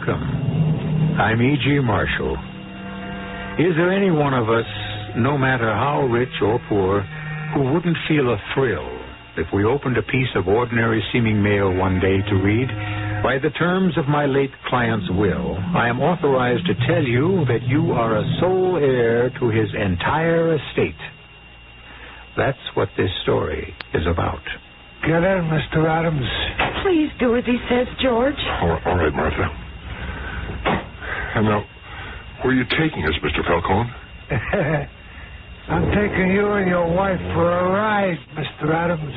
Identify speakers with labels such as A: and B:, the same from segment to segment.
A: Welcome. I'm E.G. Marshall. Is there any one of us, no matter how rich or poor, who wouldn't feel a thrill if we opened a piece of ordinary-seeming mail one day to read, "By the terms of my late client's will, I am authorized to tell you that you are a sole heir to his entire estate"? That's what this story is about.
B: Get in, Mr. Adams.
C: Please do as he says, George.
D: All right, Martha. And now, where are you taking us, Mr. Falcone?
B: I'm taking you and your wife for a ride, Mr. Adams.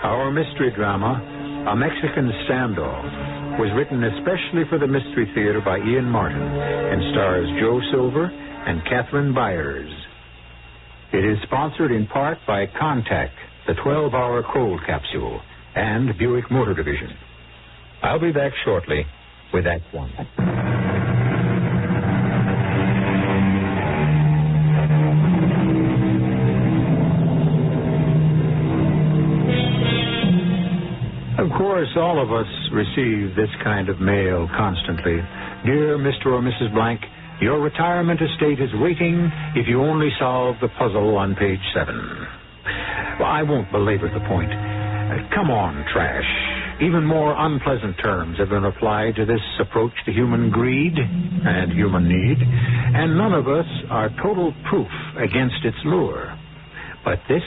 A: Our mystery drama, A Mexican Standoff, was written especially for the Mystery Theater by Ian Martin and stars Joe Silver and Catherine Byers. It is sponsored in part by Contact, the 12-hour cold capsule, and Buick Motor Division. I'll be back shortly with Act One. Of course, all of us receive this kind of mail constantly. Dear Mr. or Mrs. Blank, your retirement estate is waiting if you only solve the puzzle on page 7. Well, I won't belabor the point. Come on, trash. Even more unpleasant terms have been applied to this approach to human greed and human need, and none of us are total proof against its lure. But this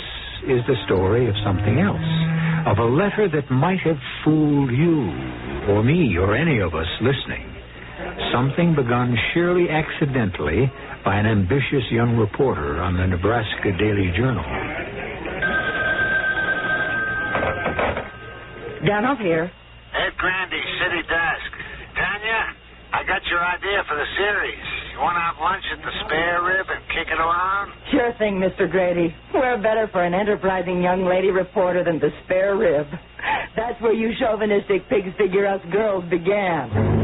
A: is the story of something else, of a letter that might have fooled you or me or any of us listening. Something begun sheerly accidentally by an ambitious young reporter on the Nebraska Daily Journal.
C: Standoff here.
E: Ed Grandy, City Desk. Tanya, I got your idea for the series. You want to have lunch at the Spare Rib and kick it around?
C: Sure thing, Mr. Grady. Where better for an enterprising young lady reporter than the Spare Rib? That's where you chauvinistic pigs figure us girls began.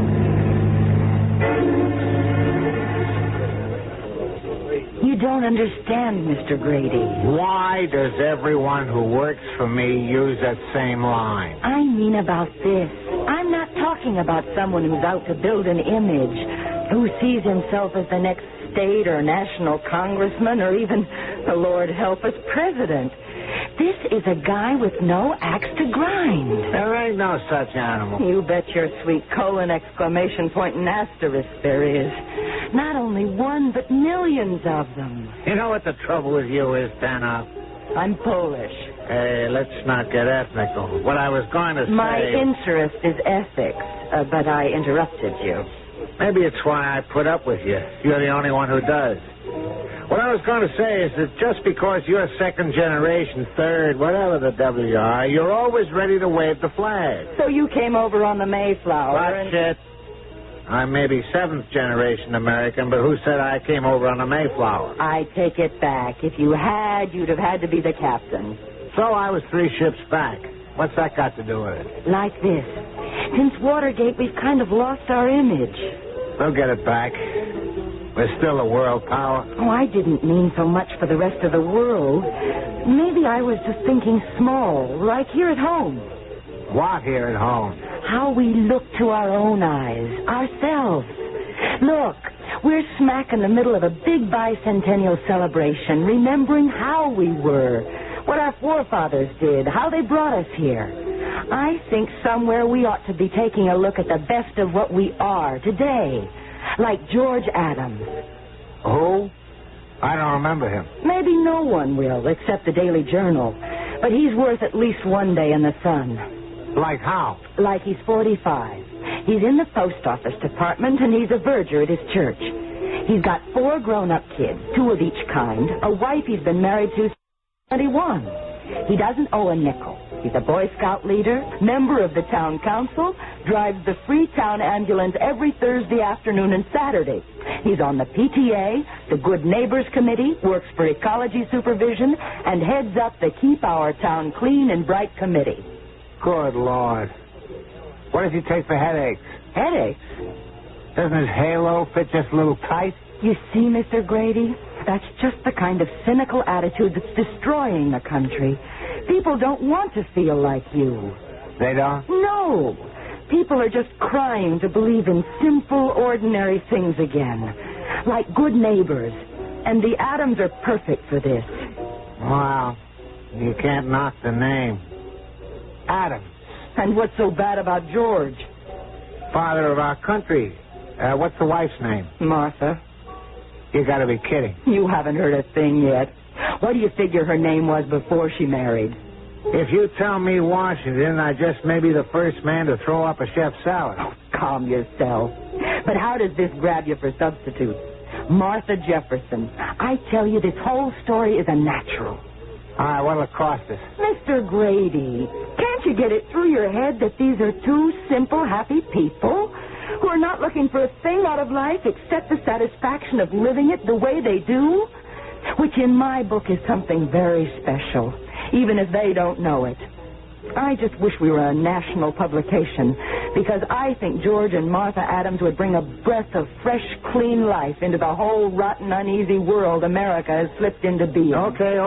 C: You don't understand, Mr. Grady.
F: Why does everyone who works for me use that same line?
C: I mean about this. I'm not talking about someone who's out to build an image, who sees himself as the next state or national congressman or even, the Lord help us, president. This is a guy with no axe to grind.
F: There ain't no such animal.
C: You bet your sweet colon, exclamation point, and asterisk there is. Not only one, but millions of them.
F: You know what the trouble with you is, Standoff?
C: I'm Polish.
F: Hey, let's not get ethnical. What I was going to say...
C: My interest is ethics, but I interrupted you.
F: Maybe it's why I put up with you. You're the only one who does. What I was going to say is that just because you're second generation, third, whatever the W you are, you're always ready to wave the flag.
C: So you came over on the Mayflower
F: That's it. I'm maybe seventh generation American, but who said I came over on the Mayflower?
C: I take it back. If you had, you'd have had to be the captain.
F: So I was 3 ships back. What's that got to do with it?
C: Like this. Since Watergate, we've kind of lost our image.
F: We'll get it back. We're still a world power.
C: Oh, I didn't mean so much for the rest of the world. Maybe I was just thinking small, like here at home.
F: What here at home?
C: How we look to our own eyes, ourselves. Look, we're smack in the middle of a big bicentennial celebration, remembering how we were, what our forefathers did, how they brought us here. I think somewhere we ought to be taking a look at the best of what we are today, like George Adams.
F: Who? I don't remember him.
C: Maybe no one will, except the Daily Journal. But he's worth at least one day in the sun.
F: Like how?
C: Like he's 45. He's in the post office department, and he's a verger at his church. He's got 4 grown-up kids, 2 of each kind, a wife he's been married to since 21. He doesn't owe a nickel. He's a Boy Scout leader, member of the town council, drives the free town ambulance every Thursday afternoon and Saturday. He's on the PTA, the Good Neighbors Committee, works for ecology supervision, and heads up the Keep Our Town Clean and Bright Committee.
F: Good Lord. What does he take for headaches?
C: Headaches?
F: Doesn't his halo fit just a little tight?
C: You see, Mr. Grady, That's just the kind of cynical attitude that's destroying the country. People don't want to feel like you.
F: They don't?
C: No. People are just crying to believe in simple, ordinary things again. Like good neighbors. And the Adams are perfect for this.
F: Wow. You can't knock the name. Adams.
C: And what's so bad about George?
F: Father of our country. What's the wife's name?
C: Martha.
F: You gotta be kidding.
C: You haven't heard a thing yet. What do you figure her name was before she married?
F: If you tell me Washington, I just may be the first man to throw up a chef's salad.
C: Oh, calm yourself. But how does this grab you for substitutes? Martha Jefferson. I tell you, this whole story is a natural.
F: All right, what'll it cost us?
C: Mr. Grady, can't you get it through your head that these are two simple, happy people who are not looking for a thing out of life except the satisfaction of living it the way they do? Which in my book is something very special, even if they don't know it. I just wish we were a national publication, because I think George and Martha Adams would bring a breath of fresh, clean life into the whole rotten, uneasy world America has slipped into being.
F: Okay.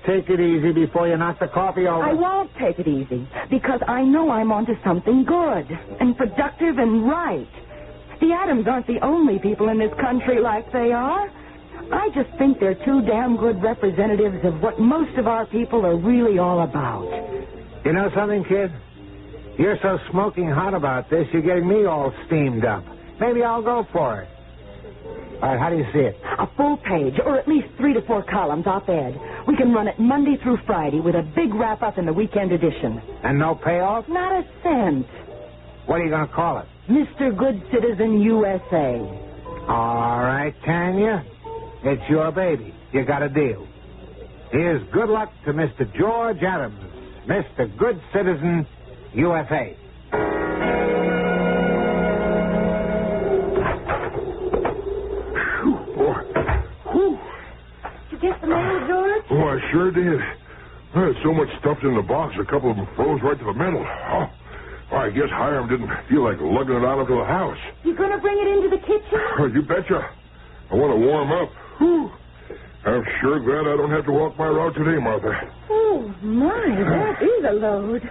F: Take it easy before you knock the coffee over.
C: I won't take it easy, because I know I'm onto something good and productive and right. The Adams aren't the only people in this country like they are. I just think they're two damn good representatives of what most of our people are really all about.
F: You know something, kid? You're so smoking hot about this, you're getting me all steamed up. Maybe I'll go for it. All right, how do you see it?
C: A full page, or at least 3 to 4 columns op-ed. We can run it Monday through Friday with a big wrap-up in the weekend edition.
F: And no payoff?
C: Not a cent.
F: What are you going to call it?
C: Mr. Good Citizen USA.
F: All right, Tanya. It's your baby. You got a deal. Here's good luck to Mr. George Adams, Mr. Good Citizen USA.
D: Whew, boy. Whew.
C: Did you get the mail, George?
D: Oh, I sure did. There's so much stuffed in the box, a couple of them froze right to the middle. Oh, I guess Hiram didn't feel like lugging it out of the house.
C: You going to bring it into the kitchen?
D: Oh, you betcha. I want to warm up. Whew. I'm sure glad I don't have to walk my route today, Martha.
C: Oh, my, that is a load.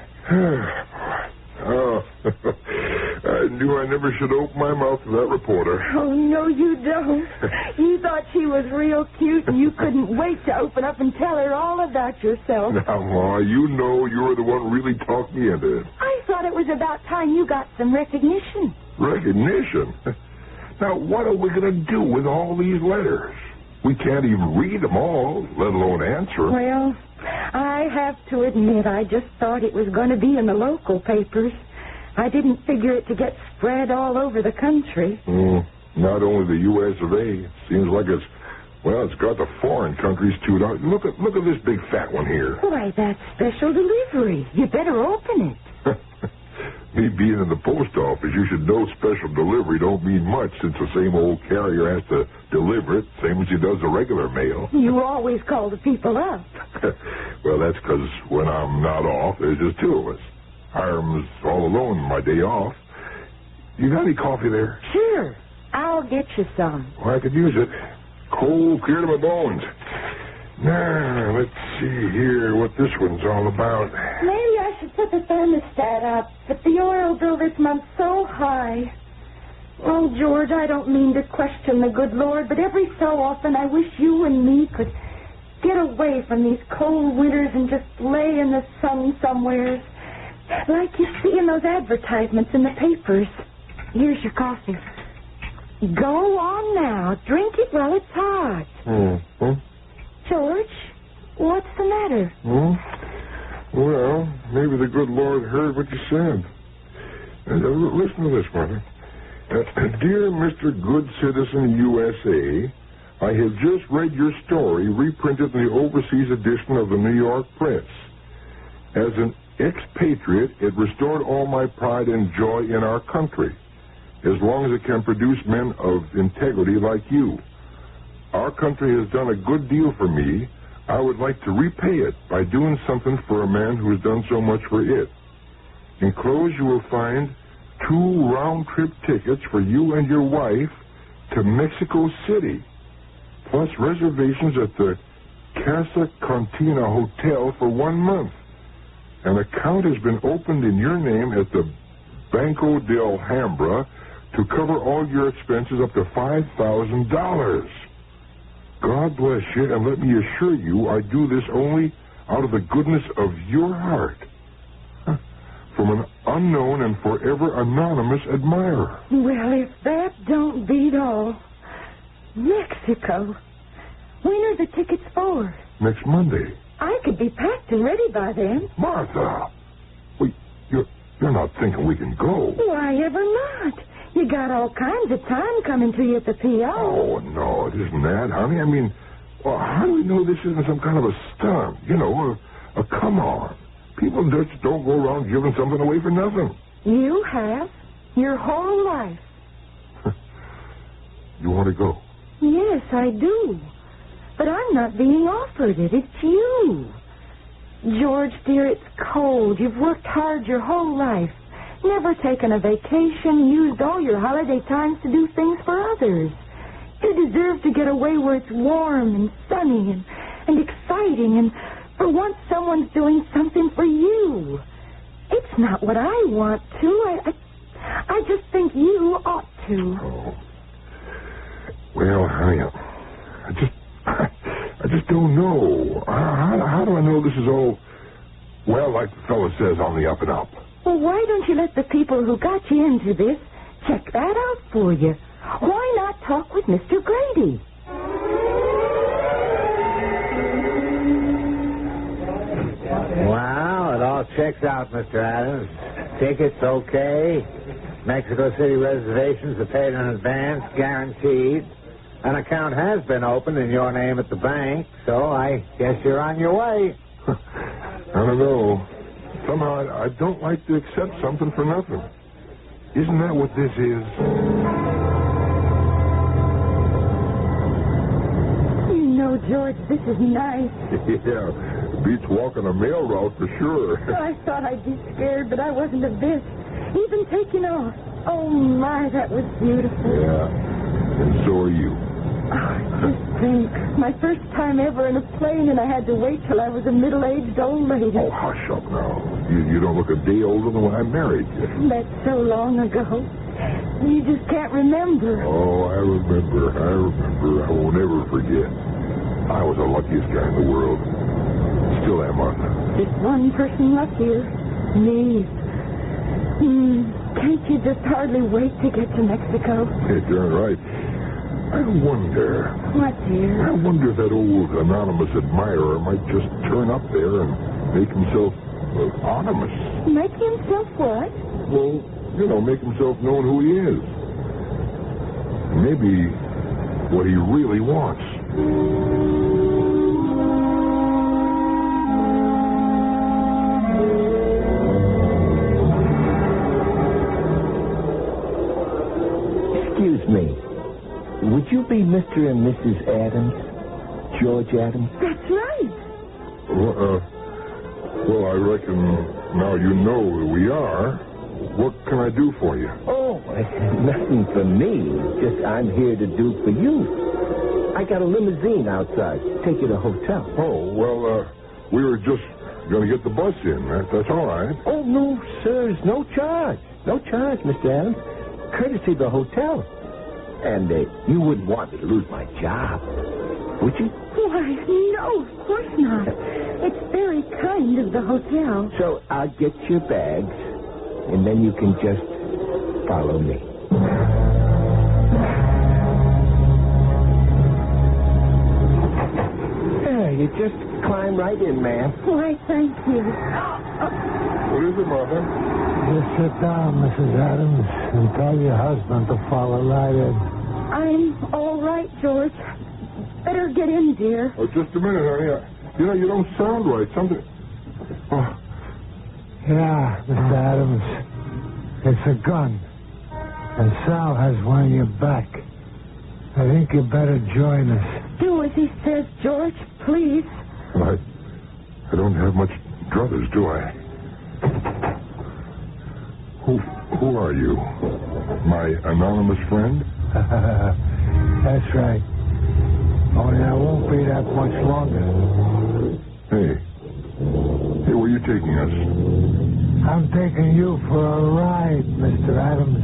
D: Oh, I knew I never should open my mouth to that reporter.
C: Oh, no, you don't. You thought she was real cute, and you couldn't wait to open up and tell her all about yourself.
D: Now, Ma, you know you're the one who really talked me into it.
C: I thought it was about time you got some recognition.
D: Recognition? Now, what are we going to do with all these letters? We can't even read them all, let alone answer.
C: Well, I have to admit, I just thought it was going to be in the local papers. I didn't figure it to get spread all over the country.
D: Not only the U.S. of A. Seems like it's got the foreign countries too. Now, look at this big fat one here.
C: Why, that's special delivery. You better open it.
D: Me being in the post office, you should know special delivery don't mean much since the same old carrier has to deliver it, same as he does the regular mail.
C: You always call the people up.
D: Well, that's because when I'm not off, there's just two of us. Hiram's all alone my day off. You got any coffee there?
C: Sure. I'll get you some.
D: Well, I could use it. Cold, clear to my bones. Now, let's see here what this one's all about.
C: Maybe I should put the thermostat up, but the oil bill this month's so high. Oh, George, I don't mean to question the good Lord, but every so often I wish you and me could get away from these cold winters and just lay in the sun somewhere, like you see in those advertisements in the papers. Here's your coffee. Go on now. Drink it while it's hot.
D: Mm-hmm.
C: George, what's the matter?
D: Well, maybe the good Lord heard what you said. Listen to this, Martha. Dear Mr. Good Citizen USA, I have just read your story reprinted in the overseas edition of the New York Press. As an expatriate, it restored all my pride and joy in our country, as long as it can produce men of integrity like you. Our country has done a good deal for me. I would like to repay it by doing something for a man who has done so much for it. Enclosed you will find 2 round-trip tickets for you and your wife to Mexico City. plus reservations at the Casa Cantina Hotel for 1 month. An account has been opened in your name at the Banco de Alhambra to cover all your expenses up to $5,000. God bless you, and let me assure you I do this only out of the goodness of your heart. From an unknown and forever anonymous admirer.
C: Well, if that don't beat all. Mexico. When are the tickets for?
D: Next Monday.
C: I could be packed and ready by then.
D: Martha! Wait, you're not thinking we can go?
C: Why ever not? You got all kinds of time coming to you at the P.O.
D: Oh, no, it isn't that, honey. I mean, well, how do we know this isn't some kind of a stunt? You know, a come-on. People just don't go around giving something away for nothing.
C: You have. Your whole life.
D: You want to go?
C: Yes, I do. But I'm not being offered it. It's you. George, dear, it's cold. You've worked hard your whole life. Never taken a vacation, used all your holiday times to do things for others. You deserve to get away where it's warm and sunny and exciting, and for once someone's doing something for you. It's not what I want to. I just think you ought to.
D: Oh. Well, honey, I just don't know. How do I know this is all, well, like the fellow says, on the up and up?
C: Well, why don't you let the people who got you into this check that out for you? Why not talk with Mr. Grady?
F: Well, it all checks out, Mr. Adams. Tickets okay. Mexico City reservations are paid in advance, guaranteed. An account has been opened in your name at the bank, so I guess you're on your way.
D: I don't know. Somehow I don't like to accept something for nothing. Isn't that what this is?
C: You know, George, this is nice.
D: Yeah, beats walking a mail route for sure.
C: I thought I'd be scared, but I wasn't a bit. Even taking off. Oh, my, that was beautiful.
D: Yeah, and so are you.
C: Oh, just think. My first time ever in a plane, and I had to wait till I was a middle-aged old lady.
D: Oh, hush up now. You don't look a day older than when I married you.
C: That's so long ago. You just can't remember.
D: Oh, I remember. I won't ever forget. I was the luckiest guy in the world. Still am, Martha.
C: Just one person luckier. Me. Can't you just hardly wait to get to Mexico?
D: You're darn right. I wonder.
C: What, dear?
D: I wonder if that old anonymous admirer might just turn up there and make himself anonymous.
C: Make himself what?
D: Well, make himself known who he is. Maybe what he really wants.
G: Excuse me. Would you be Mr. and Mrs. Adams? George Adams?
C: That's right.
D: Well, I reckon now you know who we are. What can I do for you?
G: Oh, nothing for me. Just I'm here to do for you. I got a limousine outside. Take you to the hotel.
D: Oh, well, we were just going to get the bus in. That's all right.
G: Oh, no, sir. There's no charge. No charge, Mr. Adams. Courtesy of the hotel. And you wouldn't want me to lose my job, would you?
C: Why, no, of course not. It's very kind of the hotel.
G: So I'll get your bags, and then you can just follow me. There, you just climb right in, ma'am.
C: Why, thank you.
D: What is it, Martha?
B: Just sit down, Mrs. Adams, and tell your husband to follow right in.
C: I'm all right, George. Better get in, dear.
D: Oh, just a minute, honey. You don't sound right. Something... Oh.
B: Yeah, Mr. Adams. It's a gun. And Sal has one in your back. I think you better join us.
C: Do as he says, George, please.
D: Well, I don't have much druthers, do I? Who are you? My anonymous friend?
B: That's right. Only I won't be that much longer.
D: Hey, where are you taking us?
B: I'm taking you for a ride, Mr. Adams.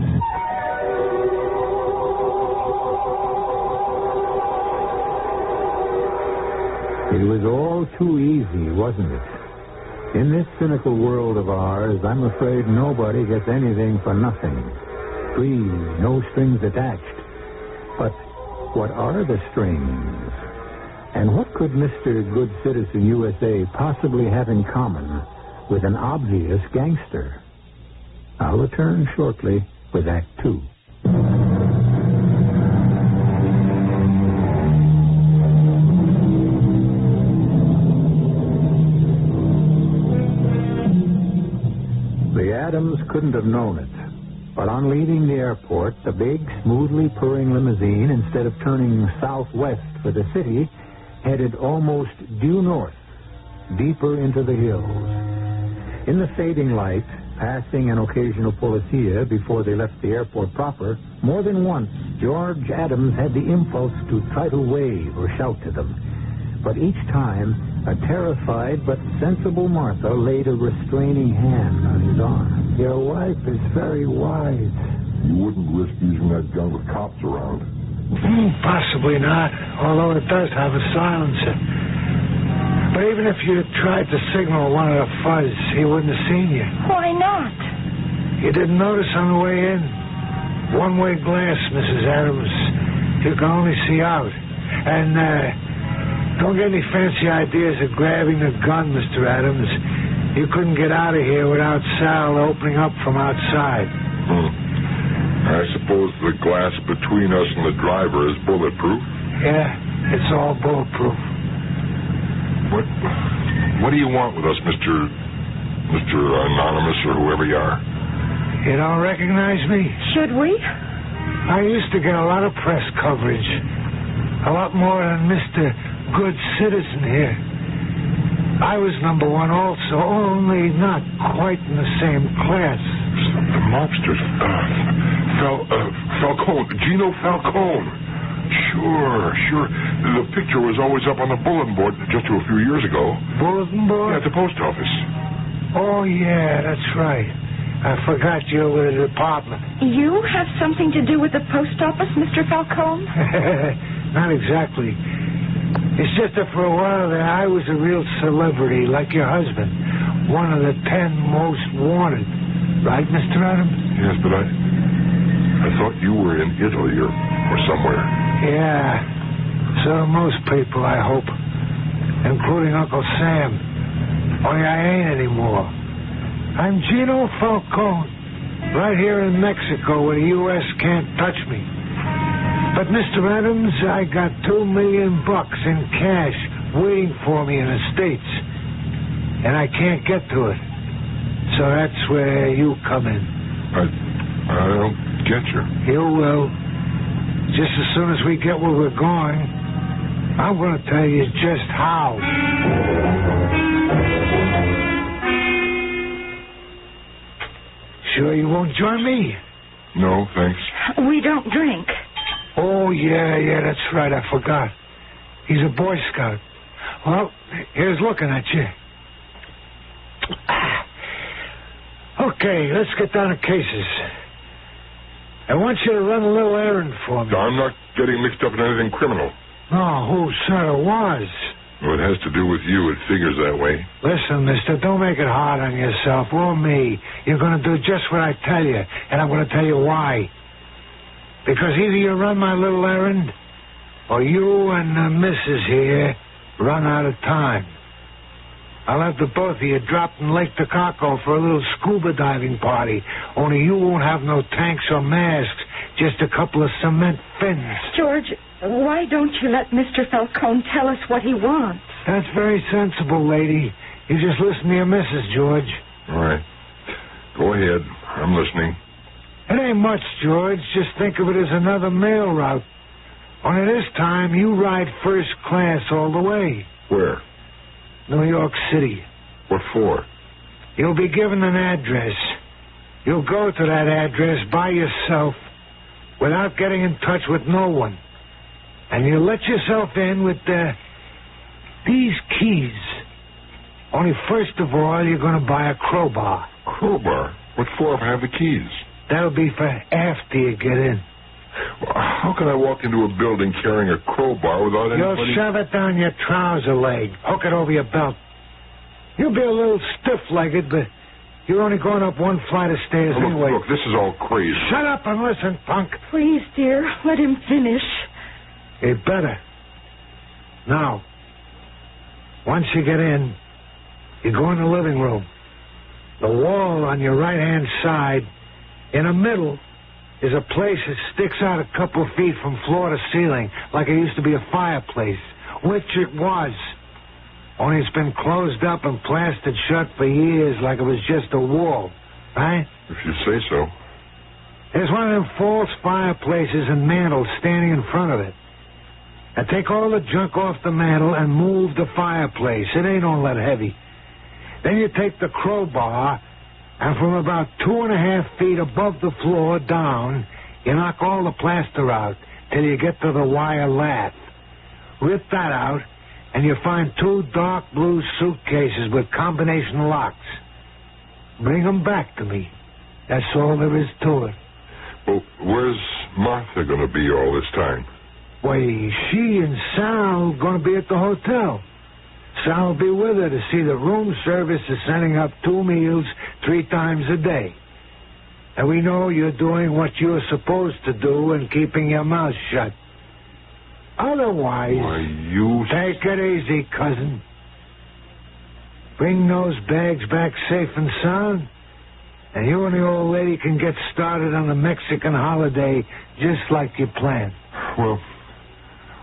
A: It was all too easy, wasn't it? In this cynical world of ours, I'm afraid nobody gets anything for nothing. Free, no strings attached. But what are the strings? And what could Mr. Good Citizen USA possibly have in common with an obvious gangster? I'll return shortly with Act 2. The Adams couldn't have known it, but on leaving the airport, the big, smoothly purring limousine, instead of turning southwest for the city, headed almost due north, deeper into the hills. In the fading light, passing an occasional policia before they left the airport proper, more than once George Adams had the impulse to try to wave or shout to them. But each time, a terrified but sensible Martha laid a restraining hand on his arm.
B: Your wife is very wise.
D: You wouldn't risk using that gun with cops around.
H: Possibly not, although it does have a silencer. But even if you tried to signal one of the fuzz, he wouldn't have seen you.
C: Why not?
H: You didn't notice on the way in? One-way glass, Mrs. Adams. You can only see out. And, don't get any fancy ideas of grabbing the gun, Mr. Adams. You couldn't get out of here without Sal opening up from outside.
D: I suppose the glass between us and the driver is bulletproof?
H: Yeah, it's all bulletproof.
D: What do you want with us, Mr. Anonymous or whoever you are?
H: You don't recognize me?
C: Should we?
H: I used to get a lot of press coverage. A lot more than Mr. Good Citizen here. I was number one also, only not quite in the same class.
D: The mobsters. Falcone. Gino Falcone. Sure. The picture was always up on the bulletin board just a few years ago.
H: Bulletin board?
D: Yeah, at the post office.
H: Oh, yeah, that's right. I forgot you were the department.
C: You have something to do with the post office, Mr. Falcone?
H: Not exactly. It's just that for a while there, I was a real celebrity, like your husband. One of the 10 most wanted. Right, Mr. Adams?
D: Yes, but I thought you were in Italy or somewhere.
H: Yeah. So do most people, I hope. Including Uncle Sam. Only I ain't anymore. I'm Gino Falcone. Right here in Mexico where the U.S. can't touch me. But, Mr. Adams, I got $2 million in cash waiting for me in the States. And I can't get to it. So that's where you come in.
D: I don't get you.
H: You will. Just as soon as we get where we're going, I'm going to tell you just how. Sure you won't join me?
D: No, thanks.
C: We don't drink.
H: Oh, yeah, that's right. I forgot. He's a Boy Scout. Well, here's looking at you. Okay, let's get down to cases. I want you to run a little errand for me.
D: I'm not getting mixed up in anything criminal.
H: No, who said it was?
D: Well, it has to do with you. It figures that way.
H: Listen, mister, don't make it hard on yourself or me. You're going to do just what I tell you, and I'm going to tell you why. Because either you run my little errand, or you and the missus here run out of time. I'll have the both of you dropped in Lake Tecate for a little scuba diving party, only you won't have no tanks or masks, just a couple of cement fins.
C: George, why don't you let Mr. Falcone tell us what he wants?
H: That's very sensible, lady. You just listen to your missus, George.
D: All right. Go ahead. I'm listening.
H: It ain't much, George. Just think of it as another mail route. Only this time, you ride first class all the way.
D: Where?
H: New York City.
D: What for?
H: You'll be given an address. You'll go to that address by yourself without getting in touch with no one. And you let yourself in with these keys. Only first of all, you're going to buy a crowbar.
D: Crowbar? What for if I have the keys?
H: That'll be for after you get in.
D: Well, how can I walk into a building carrying a crowbar without anybody...
H: You'll shove it down your trouser leg. Hook it over your belt. You'll be a little stiff-legged, but you're only going up one flight of stairs anyway.
D: Look, this is all crazy.
H: Shut up and listen, punk.
C: Please, dear, let him finish.
H: You better. Now, once you get in, you go in the living room. The wall on your right-hand side, in the middle, is a place that sticks out a couple of feet from floor to ceiling, like it used to be a fireplace, which it was. Only it's been closed up and plastered shut for years like it was just a wall, right?
D: If you say so.
H: There's one of them false fireplaces and mantles standing in front of it. Now take all the junk off the mantle and move the fireplace. It ain't all that heavy. Then you take the crowbar, and from about 2.5 feet above the floor down, you knock all the plaster out till you get to the wire lath. Rip that out, and you find 2 dark blue suitcases with combination locks. Bring them back to me. That's all there is to it.
D: Well, where's Martha going to be all this time?
H: Why, she and Sal going to be at the hotel. Sal will be with her to see the room service is sending up 2 meals 3 times a day. And we know you're doing what you're supposed to do and keeping your mouth shut. Otherwise...
D: Why, you...
H: Take it easy, cousin. Bring those bags back safe and sound, and you and the old lady can get started on the Mexican holiday just like you planned.
D: Well,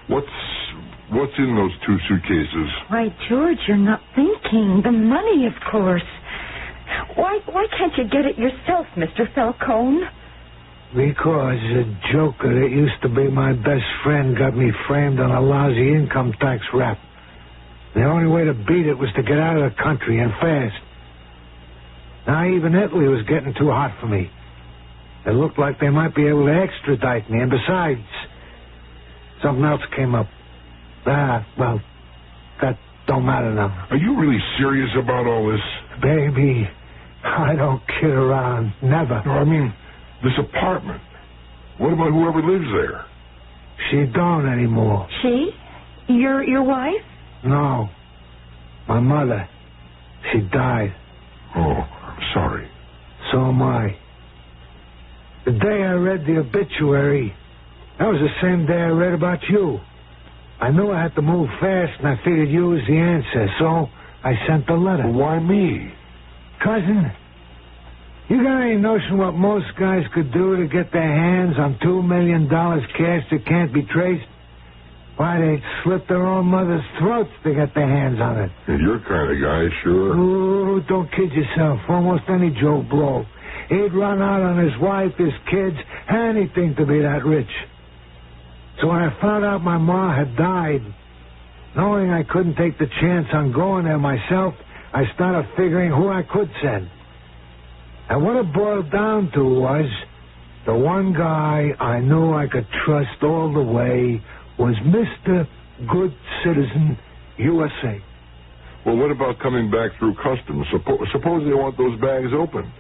D: what's in those 2 suitcases?
C: Why, George, you're not thinking. The money, of course. Why can't you get it yourself, Mr. Falcone?
H: Because a joker that used to be my best friend got me framed on a lousy income tax rap. The only way to beat it was to get out of the country, and fast. Now even Italy was getting too hot for me. It looked like they might be able to extradite me, and besides, something else came up. Well, that don't matter now.
D: Are you really serious about all this?
H: Baby, I don't kid around. Never.
D: No, I mean, this apartment. What about whoever lives there?
H: She don't anymore.
C: She? Your wife?
H: No. My mother. She died.
D: Oh, I'm sorry.
H: So am I. The day I read the obituary, that was the same day I read about you. I knew I had to move fast, and I figured you was the answer, so I sent the letter.
D: Well, why me?
H: Cousin, you got any notion what most guys could do to get their hands on $2 million cash that can't be traced? Why, they'd slit their own mother's throats to get their hands on it.
D: And you're kind of guy, sure.
H: Oh, don't kid yourself. Almost any Joe Blow. He'd run out on his wife, his kids, anything to be that rich. So when I found out my ma had died, knowing I couldn't take the chance on going there myself, I started figuring who I could send. And what it boiled down to was the one guy I knew I could trust all the way was Mr. Good Citizen, USA.
D: Well, what about coming back through customs? Suppose they want those bags open.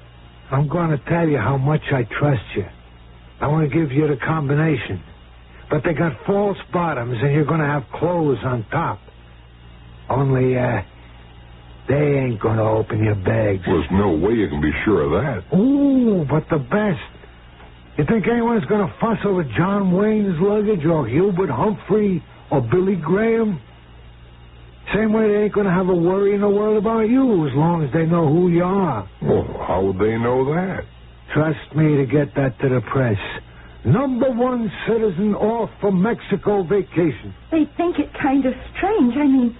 H: I'm going to tell you how much I trust you. I want to give you the combination. But they got false bottoms, and you're going to have clothes on top. Only, they ain't going to open your bags.
D: Well, there's no way you can be sure of that.
H: Ooh, but the best. You think anyone's going to fuss over John Wayne's luggage or Hubert Humphrey or Billy Graham? Same way they ain't going to have a worry in the world about you as long as they know who you are.
D: Well, how would they know that?
H: Trust me to get that to the press. #1 citizen off for Mexico vacation.
C: They think it kind of strange. I mean,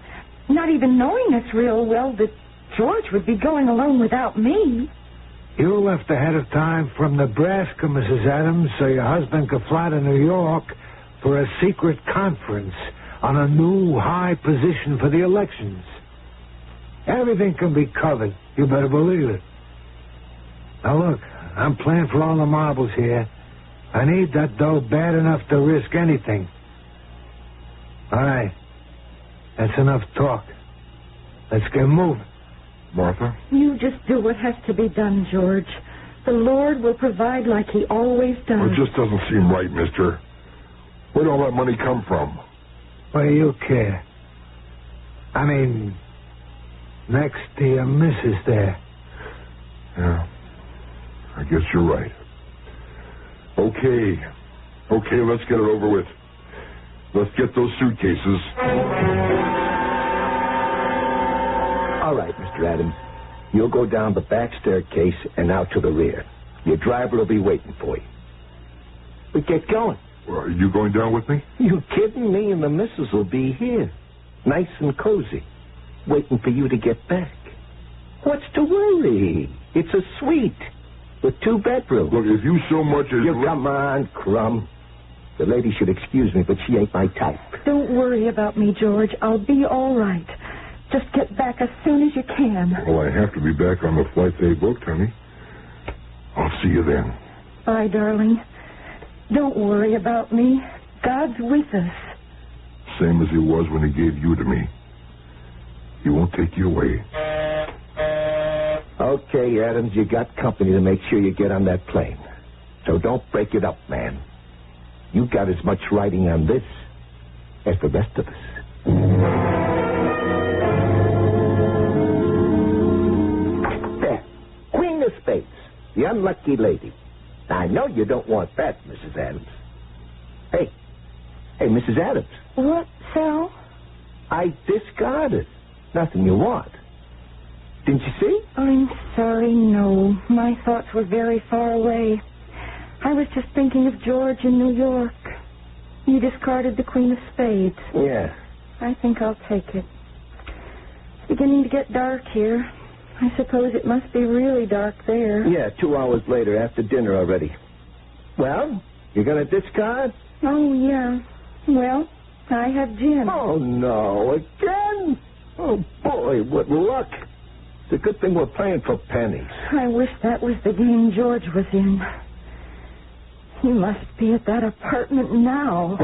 C: not even knowing us real well, that George would be going alone without me.
H: You left ahead of time from Nebraska, Mrs. Adams, so your husband could fly to New York for a secret conference on a new high position for the elections. Everything can be covered. You better believe it. Now, look, I'm playing for all the marbles here. I need that dough bad enough to risk anything.
B: All right. That's enough talk. Let's get moving.
D: Martha?
C: You just do what has to be done, George. The Lord will provide like he always does.
D: Well, it just doesn't seem right, mister. Where'd all that money come from?
B: What do you care? I mean, next to your missus there.
D: Yeah, I guess you're right. Okay, let's get it over with. Let's get those suitcases.
G: All right, Mr. Adams. You'll go down the back staircase and out to the rear. Your driver will be waiting for you. We get going.
D: Well, are you going down with me?
G: You kidding? Me and the missus will be here. Nice and cozy. Waiting for you to get back. What's to worry? It's a suite with 2 bedrooms.
D: Look, if you so much as...
G: Come on, Crumb. The lady should excuse me, but she ain't my type.
C: Don't worry about me, George. I'll be all right. Just get back as soon as you can.
D: Well, I have to be back on the flight they booked, honey. I'll see you then.
C: Bye, darling. Don't worry about me. God's with us.
D: Same as he was when he gave you to me. He won't take you away.
G: Okay, Adams, you got company to make sure you get on that plane. So don't break it up, man. You got as much writing on this as the rest of us. There. Queen of Spades. The unlucky lady. I know you don't want that, Mrs. Adams. Hey, Mrs. Adams.
C: What, Sal?
G: I discarded. Nothing you want. Didn't you see?
C: I'm sorry, no. My thoughts were very far away. I was just thinking of George in New York. You discarded the Queen of Spades.
G: Yeah.
C: I think I'll take it. It's beginning to get dark here. I suppose it must be really dark there.
G: Yeah, 2 hours later, after dinner already. Well, you're going to discard?
C: Oh, yeah. Well, I have gin.
G: Oh, no. Again? Oh, boy, what luck. It's a good thing we're playing for pennies.
C: I wish that was the game George was in. He must be at that apartment now.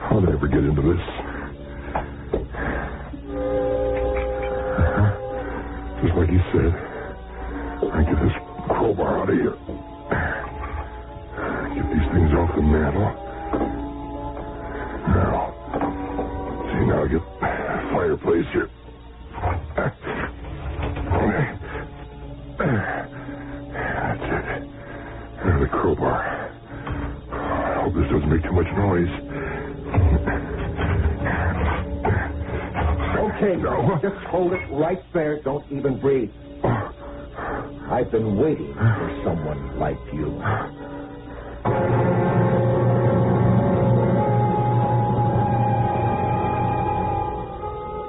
D: How did I ever get into this? Just like he said. I get this crowbar out of here. Get these things off the mantel. Now I get a fireplace here. That's it. There's the crowbar. I hope this doesn't make too much noise.
G: Okay, no. Just hold it right there. Don't even breathe. I've been waiting for someone like you.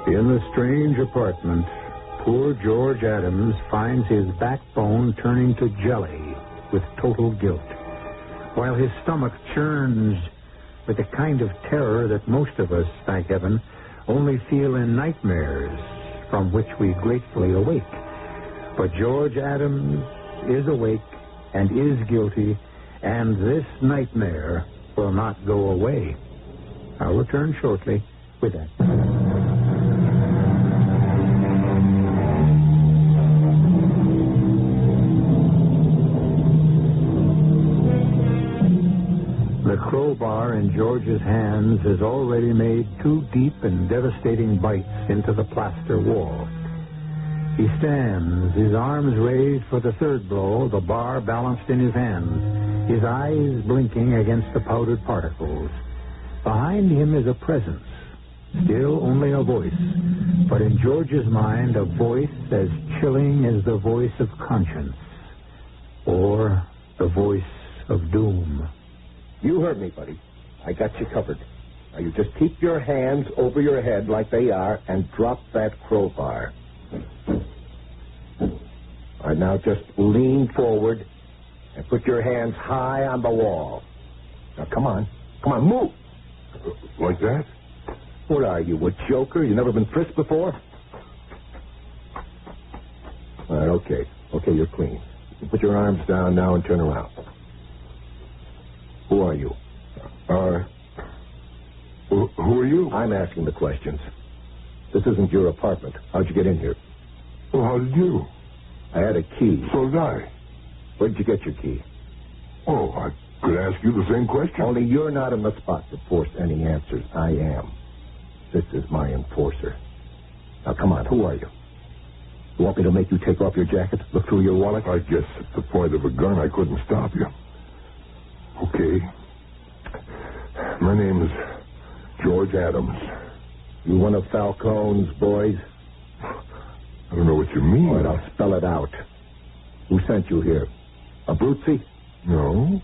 A: In the strange apartment, poor George Adams finds his backbone turning to jelly with total guilt, while his stomach churns with the kind of terror that most of us, thank heaven, only feel in nightmares from which we gratefully awake. But George Adams is awake and is guilty, and this nightmare will not go away. I'll return shortly with that. The crowbar in George's hands has already made 2 deep and devastating bites into the plaster wall. He stands, his arms raised for the 3rd blow, the bar balanced in his hands, his eyes blinking against the powdered particles. Behind him is a presence, still only a voice, but in George's mind a voice as chilling as the voice of conscience, or the voice of doom.
G: You heard me, buddy. I got you covered. Now you just keep your hands over your head like they are and drop that crowbar. All right, now just lean forward and put your hands high on the wall. Now, come on. Come on, move.
D: Like that?
G: What are you, a joker? You never been frisked before? Okay, you're clean. Put your arms down now and turn around. Who are you?
D: Who are you?
G: I'm asking the questions. This isn't your apartment. How'd you get in here?
D: Well, how did you?
G: I had a key.
D: So did I.
G: Where did you get your key?
D: Oh, I could ask you the same question.
G: Only you're not in the spot to force any answers. I am. This is my enforcer. Now, come on, who are you? You want me to make you take off your jacket, look through your wallet?
D: I guess at the point of a gun, I couldn't stop you. Okay. My name is George Adams.
G: You one of Falcone's boys?
D: I don't know what you mean.
G: All right, I'll spell it out. Who sent you here? Abruzzi?
D: No.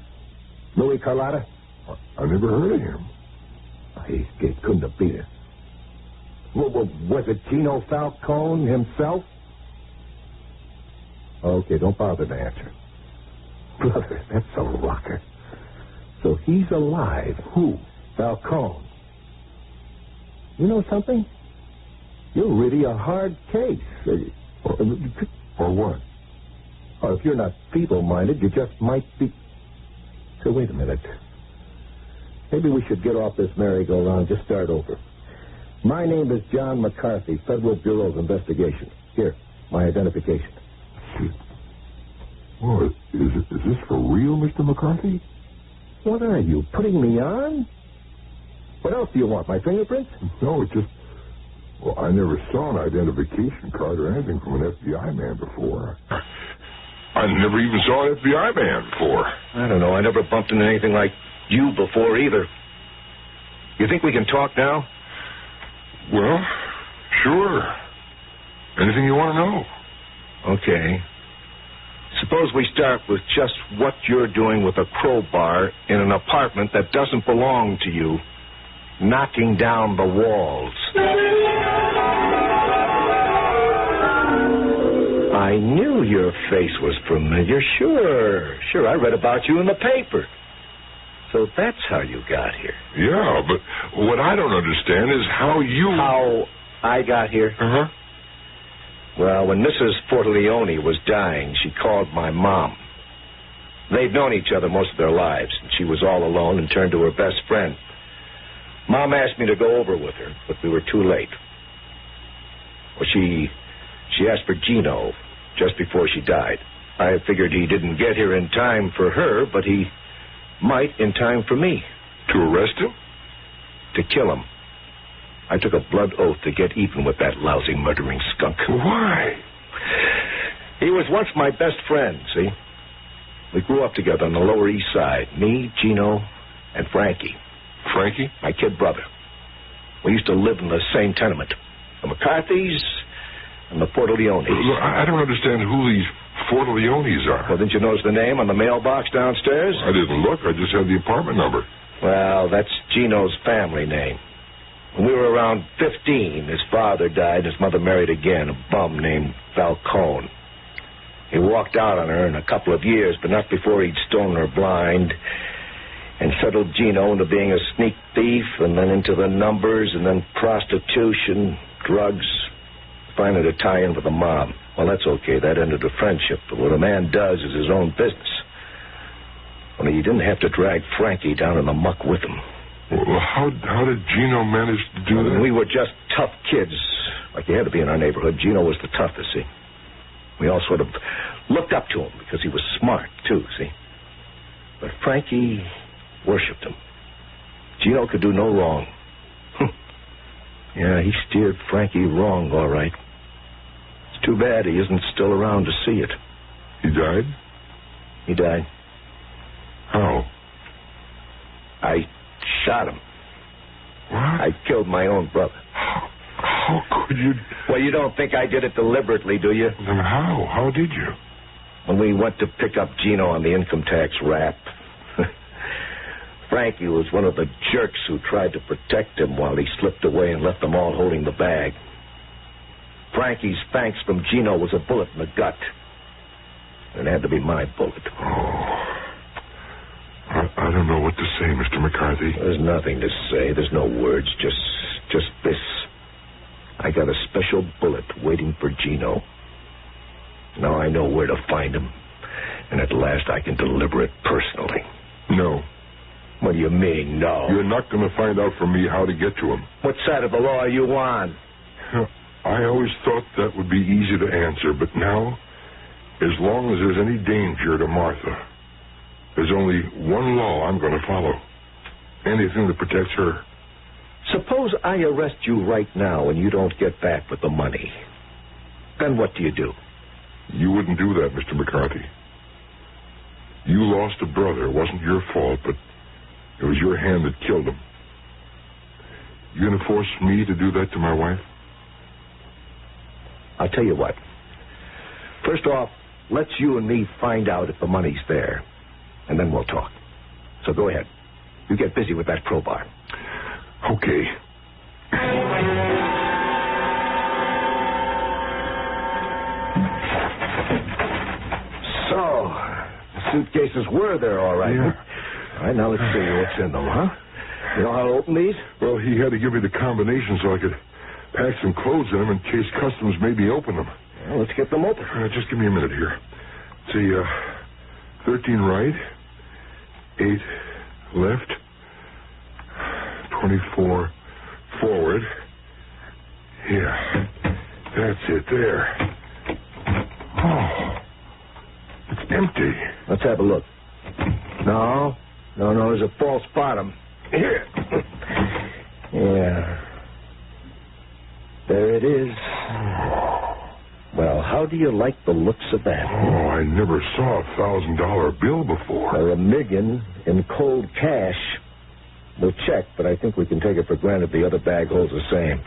G: Louis Carlotta?
D: I never heard of him.
G: He couldn't have been it. Well, was it Gino Falcone himself? Okay, don't bother to answer. Brother, that's a rocker. So he's alive. Who? Falcone. You know something? You're really a hard case.
D: Or what?
G: Or if you're not feeble-minded, you just might be... So wait a minute. Maybe we should get off this merry-go-round, just start over. My name is John McCarthy, Federal Bureau of Investigation. Here, my identification.
D: Oh, is this for real, Mr. McCarthy?
G: What are you, putting me on? What else do you want, my fingerprints?
D: No, it's just... Well, I never saw an identification card or anything from an FBI man before. I never even saw an FBI man before.
I: I don't know. I never bumped into anything like you before either. You think we can talk now?
D: Well, sure. Anything you want to know.
I: Okay. Suppose we start with just what you're doing with a crowbar in an apartment that doesn't belong to you, knocking down the walls. I knew your face was familiar. Sure, I read about you in the paper. So that's how you got here.
D: Yeah, but what I don't understand is how you...
I: How I got here?
D: Uh-huh.
I: Well, when Mrs. Fortaleone was dying, she called my mom. They'd known each other most of their lives, and she was all alone and turned to her best friend. Mom asked me to go over with her, but we were too late. Well, she asked for Gino just before she died. I figured he didn't get here in time for her, but he might in time for me.
D: To arrest him?
I: To kill him. I took a blood oath to get even with that lousy murdering skunk.
D: Why?
I: He was once my best friend, see? We grew up together on the Lower East Side. Me, Gino, and Frankie.
D: Frankie?
I: My kid brother. We used to live in the same tenement. The McCarthys and the Fortaleones.
D: Look, I don't understand who these Fortaleones are.
I: Well, didn't you notice the name on the mailbox downstairs?
D: I didn't look. I just had the apartment number.
I: Well, that's Gino's family name. When we were around 15, his father died, and his mother married again, a bum named Falcone. He walked out on her in a couple of years, but not before he'd stolen her blind and settled Gino into being a sneak thief, and then into the numbers, and then prostitution, drugs, finally to tie in with the mob. Well, that's okay. That ended a friendship, but what a man does is his own business. Only he didn't have to drag Frankie down in the muck with him.
D: Well, how did Gino manage to do that?
I: We were just tough kids, like you had to be in our neighborhood. Gino was the toughest, see? We all sort of looked up to him because he was smart, too, see? But Frankie worshipped him. Gino could do no wrong. Yeah, he steered Frankie wrong, all right. It's too bad he isn't still around to see it.
D: He died?
I: He died.
D: How?
I: I shot him.
D: What?
I: I killed my own brother.
D: How could you...
I: Well, you don't think I did it deliberately, do you?
D: Then how? How did you?
I: When we went to pick up Gino on the income tax rap, Frankie was one of the jerks who tried to protect him while he slipped away and left them all holding the bag. Frankie's thanks from Gino was a bullet in the gut. It had to be my bullet.
D: Oh... I don't know what to say, Mr. McCarthy.
I: There's nothing to say. There's no words. Just this. I got a special bullet waiting for Gino. Now I know where to find him. And at last I can deliver it personally.
D: No.
I: What do you mean, no?
D: You're not going to find out from me how to get to him.
I: What side of the law are you on?
D: I always thought that would be easy to answer, but now, as long as there's any danger to Martha, there's only one law I'm going to follow. Anything that protects her.
I: Suppose I arrest you right now and you don't get back with the money. Then what do you do?
D: You wouldn't do that, Mr. McCarthy. You lost a brother. It wasn't your fault, but it was your hand that killed him. You going to force me to do that to my wife?
I: I'll tell you what. First off, let's you and me find out if the money's there, and then we'll talk. So go ahead. You get busy with that crowbar.
D: Okay.
I: So, the suitcases were there, all right.
D: Yeah.
I: All right, now let's see what's in them, huh? You know how to open these?
D: Well, he had to give me the combination so I could pack some clothes in them in case customs made me open them.
I: Well, let's get them open.
D: Just give me a minute here. See, 13 right, 8 left, 24 forward. Yeah, that's it there. Oh, it's empty.
I: Let's have a look. No, there's a false bottom. Here. Yeah. There it is. Well, how do you like the looks of that?
D: Oh, I never saw a $1,000 bill before.
I: Or $1 million in cold cash. We'll check, but I think we can take it for granted the other bag holds the same.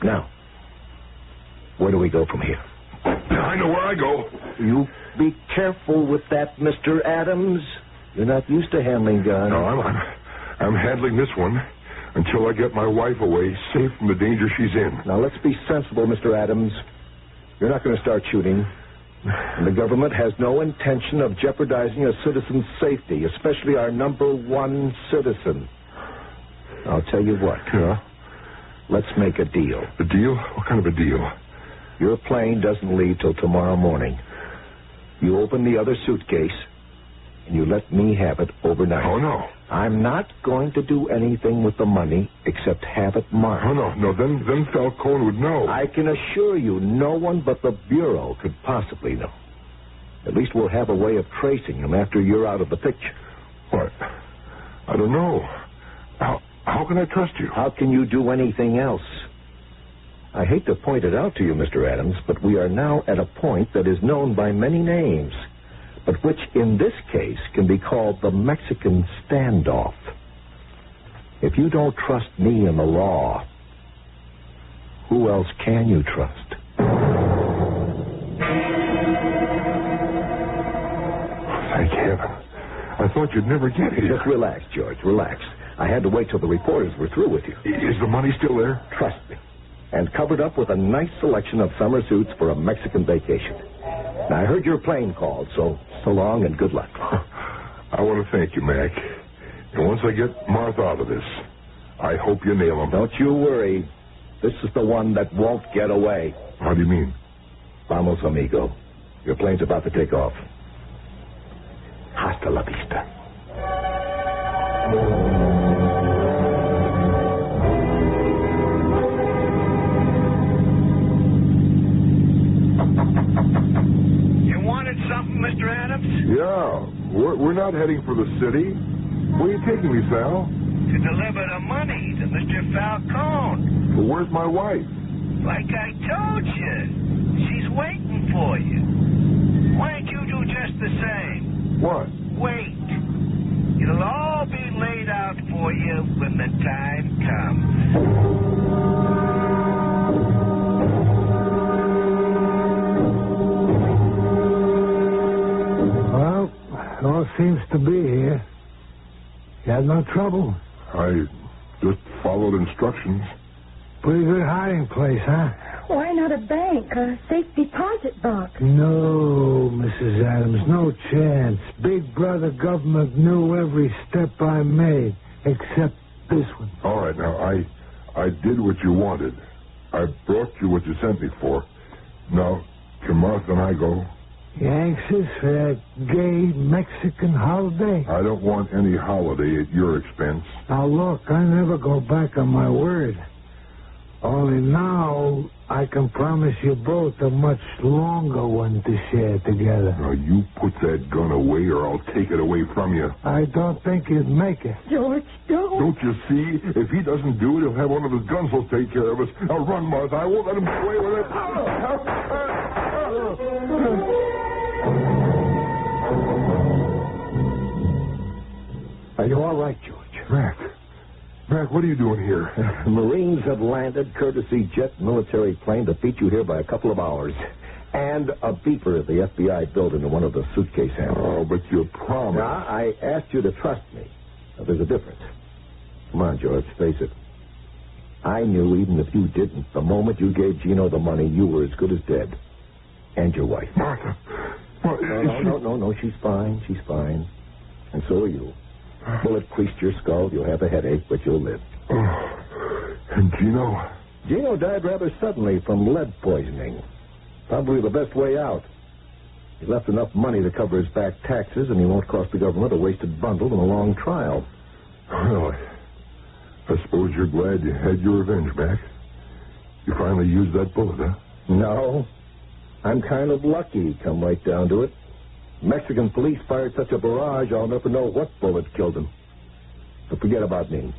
I: Now, where do we go from here?
D: I know where I go.
I: You be careful with that, Mr. Adams. You're not used to handling guns.
D: No, I'm handling this one until I get my wife away, safe from the danger she's in.
I: Now, let's be sensible, Mr. Adams. You're not going to start shooting. And the government has no intention of jeopardizing a citizen's safety, especially our number one citizen. I'll tell you what.
D: Yeah?
I: Let's make a deal.
D: A deal? What kind of a deal?
I: Your plane doesn't leave till tomorrow morning. You open the other suitcase, and you let me have it overnight.
D: Oh, no.
I: I'm not going to do anything with the money except have it marked.
D: Oh, no. Then Falcone would know.
I: I can assure you no one but the Bureau could possibly know. At least we'll have a way of tracing him after you're out of the picture.
D: What? I don't know. How can I trust you?
I: How can you do anything else? I hate to point it out to you, Mr. Adams, but we are now at a point that is known by many names, but which in this case can be called the Mexican Standoff. If you don't trust me and the law, who else can you trust?
D: Thank heaven. I thought you'd never get here.
I: Just relax, George, relax. I had to wait till the reporters were through with you.
D: Is the money still there?
I: Trust me. And covered up with a nice selection of summer suits for a Mexican vacation. Now, I heard your plane called, so long and good luck.
D: I want to thank you, Mac. And once I get Martha out of this, I hope you nail him.
I: Don't you worry. This is the one that won't get away.
D: How do you mean?
I: Vamos, amigo. Your plane's about to take off. Hasta la vista.
E: You wanted something, Mr. Adams?
D: Yeah. We're not heading for the city. Where are you taking me, Sal?
E: To deliver the money to Mr. Falcone.
D: Well, where's my wife?
E: Like I told you, she's waiting for you. Why don't you do just the same?
D: What?
E: Wait. It'll all be laid out for you when the time comes.
B: Well, it all seems to be here. You had no trouble?
D: I just followed instructions.
B: Pretty good hiding place, huh?
C: Why not a bank, a safe deposit box?
B: No, Mrs. Adams, no chance. Big brother government knew every step I made, except this one.
D: All right, now, I did what you wanted. I brought you what you sent me for. Now, Can Martha and I go?
B: You anxious for that gay Mexican holiday?
D: I don't want any holiday at your expense.
B: Now, look, I never go back on my word. Only now I can promise you both a much longer one to share together.
D: Now, you put that gun away or I'll take it away from you.
B: I don't think you'd make it.
C: George, don't.
D: Don't you see? If he doesn't do it, he'll have one of his guns will take care of us. Now, run, Martha. I won't let him get away with it.
G: Are you all right, George?
D: Mac, what are you doing here?
G: Marines have landed, courtesy jet military plane to beat you here by a couple of hours. And a beeper the FBI built into one of the suitcase handles.
D: Oh, but you promised.
G: Now, I asked you to trust me. Now, there's a difference. Come on, George, face it. I knew even if you didn't, the moment you gave Gino the money, you were as good as dead. And your wife.
D: Martha. Well,
G: No, she's fine. She's fine. And so are you. Bullet creased your skull. You'll have a headache, but you'll live.
D: Oh. And Gino?
G: Gino died rather suddenly from lead poisoning. Probably the best way out. He left enough money to cover his back taxes, and he won't cost the government a wasted bundle in a long trial.
D: Well, I suppose you're glad you had your revenge back. You finally used that bullet, huh?
G: No. I'm kind of lucky, come right down to it. Mexican police fired such a barrage, I'll never know what bullet killed him. So forget about me.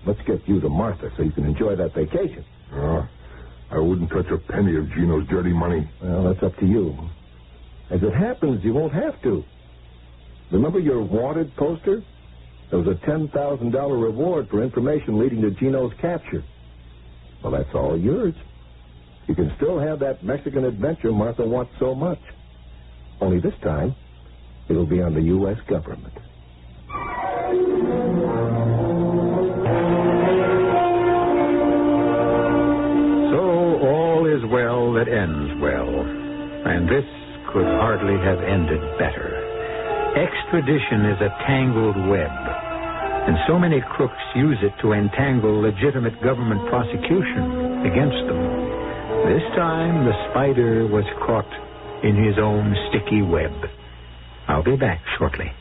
G: Let's get you to Martha so you can enjoy that vacation.
D: I wouldn't touch a penny of Gino's dirty money.
G: Well, that's up to you. As it happens, you won't have to. Remember your wanted poster? There was a $10,000 reward for information leading to Gino's capture. Well, that's all yours. You can still have that Mexican adventure Martha wants so much. Only this time, it'll be on the U.S. government.
A: So all is well that ends well. And this could hardly have ended better. Extradition is a tangled web. And so many crooks use it to entangle legitimate government prosecution against them. This time, the spider was caught in his own sticky web. I'll be back shortly.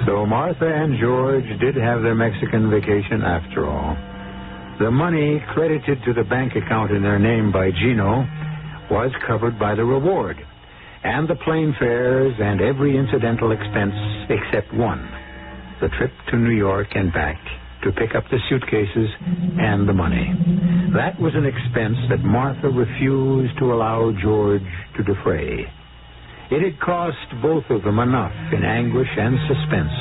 A: So Martha and George did have their Mexican vacation after all. The money credited to the bank account in their name by Gino was covered by the reward, and the plane fares and every incidental expense except one, the trip to New York and back to pick up the suitcases and the money. That was an expense that Martha refused to allow George to defray. It had cost both of them enough in anguish and suspense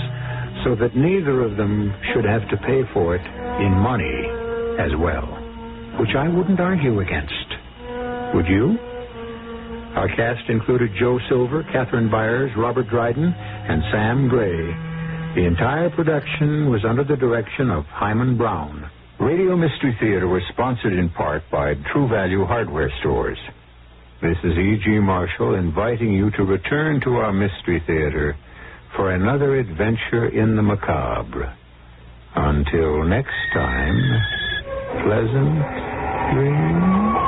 A: so that neither of them should have to pay for it in money as well, which I wouldn't argue against. Would you? Our cast included Joe Silver, Catherine Byers, Robert Dryden, and Sam Gray. The entire production was under the direction of Hyman Brown. Radio Mystery Theater was sponsored in part by True Value Hardware Stores. This is E.G. Marshall inviting you to return to our Mystery Theater for another adventure in the macabre. Until next time, pleasant dreams.